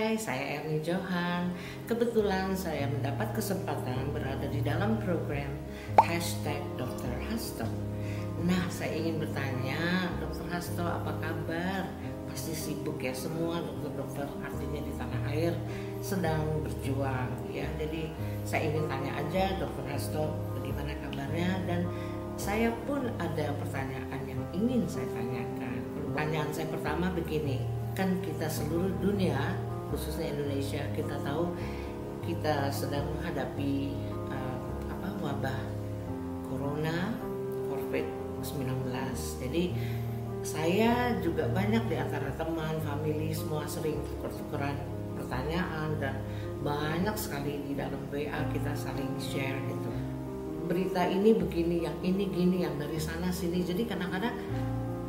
Hai, saya Erni Johan. Kebetulan saya mendapat kesempatan berada di dalam program #Dr. Hasto. Nah, saya ingin bertanya, Dr. Hasto apa kabar? Pasti sibuk ya, semua dokter-dokter artinya di tanah air sedang berjuang ya. Jadi saya ingin tanya aja Dr. Hasto bagaimana kabarnya, dan saya pun ada pertanyaan yang ingin saya tanyakan. Pertanyaan saya pertama begini, kan kita seluruh dunia khususnya Indonesia kita tahu kita sedang menghadapi wabah corona COVID-19. Jadi saya juga banyak di antara teman, family semua sering tukar-tukaran pertanyaan, dan banyak sekali di dalam WA kita saling share gitu. Berita ini begini, yang ini gini, yang dari sana sini. Jadi kadang-kadang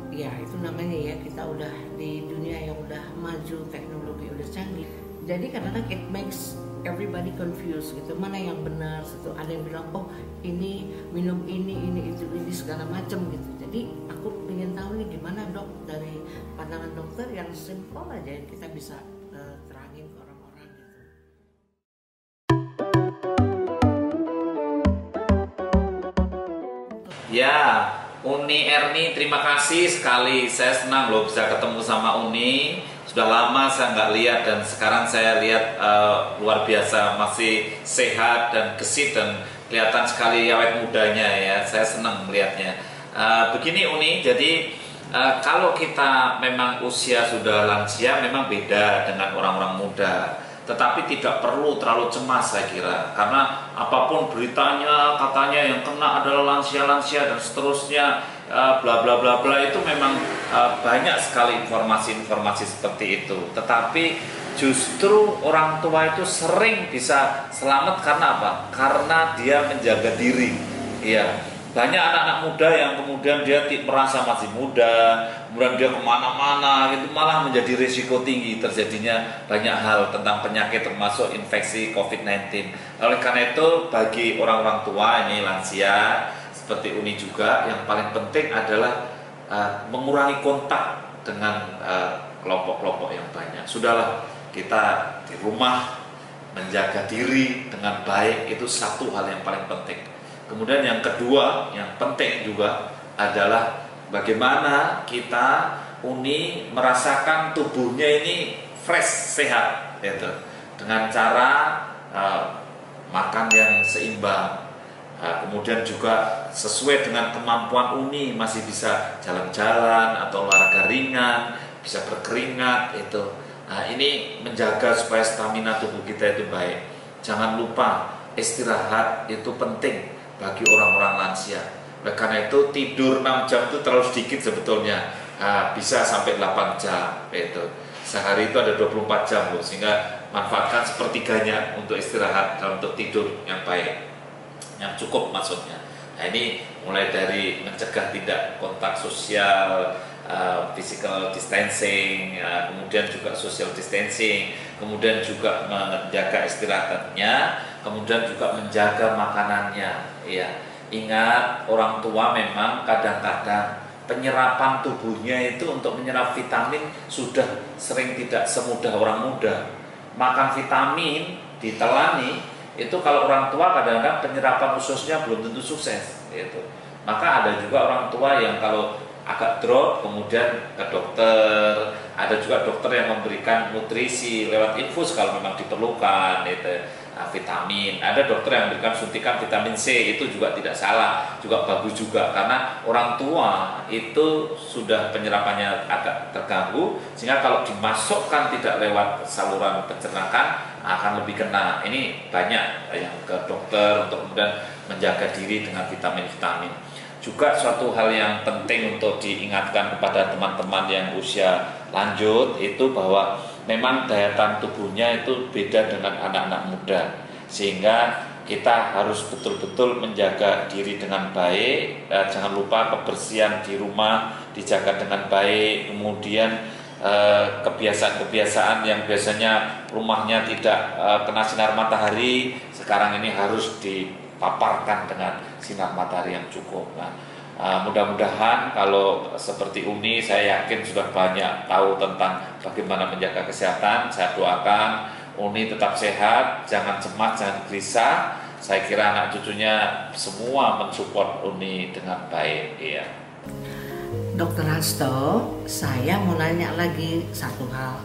ya itu namanya ya, kita udah di dunia yang udah maju, teknologi udah canggih. Jadi kadang-kadang it makes everybody confused gitu, mana yang benar gitu. Ada yang bilang oh ini minum ini itu ini segala macam gitu. Jadi aku ingin tahu nih gimana dok, dari pandangan dokter yang simple aja yang kita bisa terangin ke orang-orang gitu. Ya, Uni Erni, terima kasih sekali. Saya senang loh bisa ketemu sama Uni. Sudah lama saya nggak lihat, dan sekarang saya lihat luar biasa, masih sehat dan gesit dan kelihatan sekali awet mudanya ya. Saya senang melihatnya. Begini Uni, jadi kalau kita memang usia sudah lansia memang beda dengan orang-orang muda. Tetapi tidak perlu terlalu cemas saya kira, karena apapun beritanya katanya yang kena adalah lansia-lansia dan seterusnya, bla bla bla bla, itu memang banyak sekali informasi-informasi seperti itu. Tetapi justru orang tua itu sering bisa selamat karena apa? Karena dia menjaga diri. Iya, banyak anak-anak muda yang kemudian dia merasa masih muda, kemudian dia kemana-mana gitu, malah menjadi risiko tinggi terjadinya banyak hal tentang penyakit termasuk infeksi COVID-19. Oleh karena itu bagi orang-orang tua ini lansia seperti Uni juga, yang paling penting adalah mengurangi kontak dengan kelompok-kelompok yang banyak. Sudahlah, kita di rumah menjaga diri dengan baik, itu satu hal yang paling penting. Kemudian yang kedua, yang penting juga adalah bagaimana kita Uni merasakan tubuhnya ini fresh, sehat, gitu. Dengan cara makan yang seimbang. Kemudian juga sesuai dengan kemampuan Uni, masih bisa jalan-jalan atau olahraga ringan, bisa berkeringat itu. Nah, ini menjaga supaya stamina tubuh kita itu baik. Jangan lupa istirahat itu penting bagi orang-orang lansia. Oleh karena itu tidur 6 jam itu terlalu sedikit sebetulnya. Bisa sampai 8 jam itu. Sehari itu ada 24 jam loh, sehingga manfaatkan sepertiganya untuk istirahat dan untuk tidur yang baik, yang cukup maksudnya. Nah, ini mulai dari mencegah tidak kontak sosial, physical distancing, kemudian juga social distancing, kemudian juga menjaga istirahatnya, kemudian juga menjaga makanannya. Ya, ingat orang tua memang kadang-kadang penyerapan tubuhnya itu untuk menyerap vitamin sudah sering tidak semudah orang muda. Makan vitamin ditelani itu kalau orang tua kadang-kadang penyerapan ususnya belum tentu sukses gitu. Maka ada juga orang tua yang kalau agak drop kemudian ke dokter. Ada juga dokter yang memberikan nutrisi lewat infus kalau memang diperlukan itu, vitamin. Ada dokter yang memberikan suntikan vitamin C, itu juga tidak salah, juga bagus juga, karena orang tua itu sudah penyerapannya agak terganggu, sehingga kalau dimasukkan tidak lewat saluran pencernaan akan lebih kena. Ini banyak yang ke dokter untuk kemudian menjaga diri dengan vitamin-vitamin. Juga suatu hal yang penting untuk diingatkan kepada teman-teman yang usia lanjut itu bahwa memang daya tahan tubuhnya itu beda dengan anak-anak muda, sehingga kita harus betul-betul menjaga diri dengan baik. Jangan lupa kebersihan di rumah dijaga dengan baik, kemudian kebiasaan-kebiasaan yang biasanya rumahnya tidak kena sinar matahari, sekarang ini harus dipaparkan dengan sinar matahari yang cukup. Nah, Mudah-mudahan kalau seperti Uni, saya yakin sudah banyak tahu tentang bagaimana menjaga kesehatan. Saya doakan Uni tetap sehat, jangan cemas, jangan gelisah. Saya kira anak cucunya semua mensupport Uni dengan baik. Iya. Dokter Hasto, saya mau nanya lagi satu hal.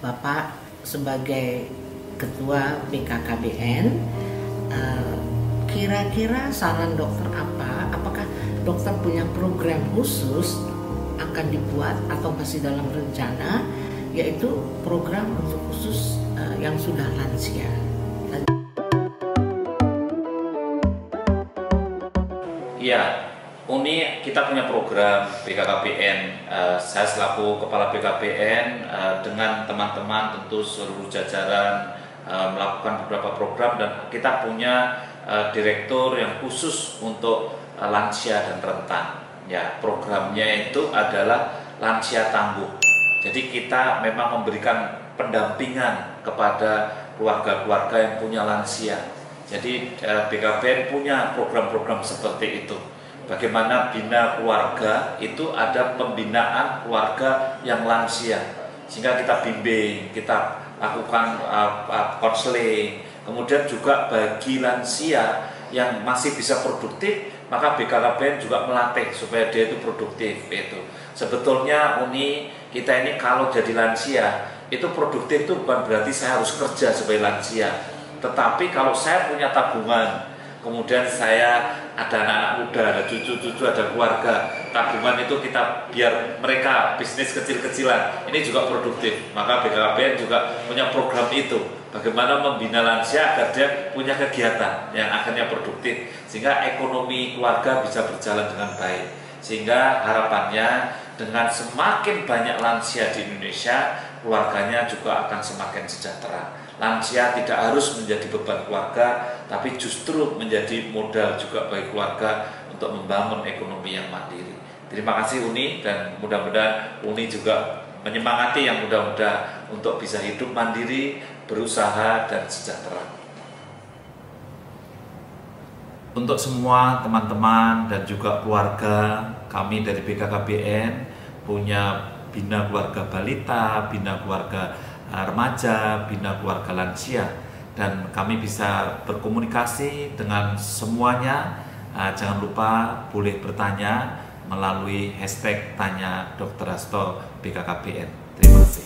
Bapak sebagai Ketua BKKBN, kira-kira saran dokter apa? Apakah dokter punya program khusus akan dibuat atau masih dalam rencana, yaitu program untuk khusus yang sudah lansia? Iya, Uni kita punya program BKKBN. Saya selaku Kepala BKKBN dengan teman-teman tentu seluruh jajaran melakukan beberapa program, dan kita punya direktur yang khusus untuk lansia dan rentan. Ya, programnya itu adalah Lansia Tangguh. Jadi kita memang memberikan pendampingan kepada keluarga-keluarga yang punya lansia. Jadi BKKBN punya program-program seperti itu. Bagaimana bina keluarga, itu ada pembinaan keluarga yang lansia, sehingga kita bimbing, kita lakukan konseling. Kemudian juga bagi lansia yang masih bisa produktif, maka BKKBN juga melatih supaya dia itu produktif. Itu sebetulnya Uni kita ini kalau jadi lansia itu produktif itu bukan berarti saya harus kerja sebagai lansia, tetapi kalau saya punya tabungan, kemudian saya ada anak-anak muda, ada cucu-cucu, ada keluarga, tabungan itu kita biar mereka bisnis kecil-kecilan, ini juga produktif. Maka BKKBN juga punya program itu, bagaimana membina lansia agar dia punya kegiatan yang akhirnya produktif, sehingga ekonomi keluarga bisa berjalan dengan baik. Sehingga harapannya dengan semakin banyak lansia di Indonesia, keluarganya juga akan semakin sejahtera. Lansia tidak harus menjadi beban keluarga, tapi justru menjadi modal juga bagi keluarga untuk membangun ekonomi yang mandiri. Terima kasih Uni, dan mudah-mudahan Uni juga menyemangati yang muda-muda untuk bisa hidup mandiri, berusaha, dan sejahtera. Untuk semua teman-teman dan juga keluarga, kami dari BKKBN punya bina keluarga balita, bina keluarga remaja, bina keluarga lansia, dan kami bisa berkomunikasi dengan semuanya. Jangan lupa boleh bertanya melalui hashtag Tanya Dr. Hasto BKKBN. Terima kasih.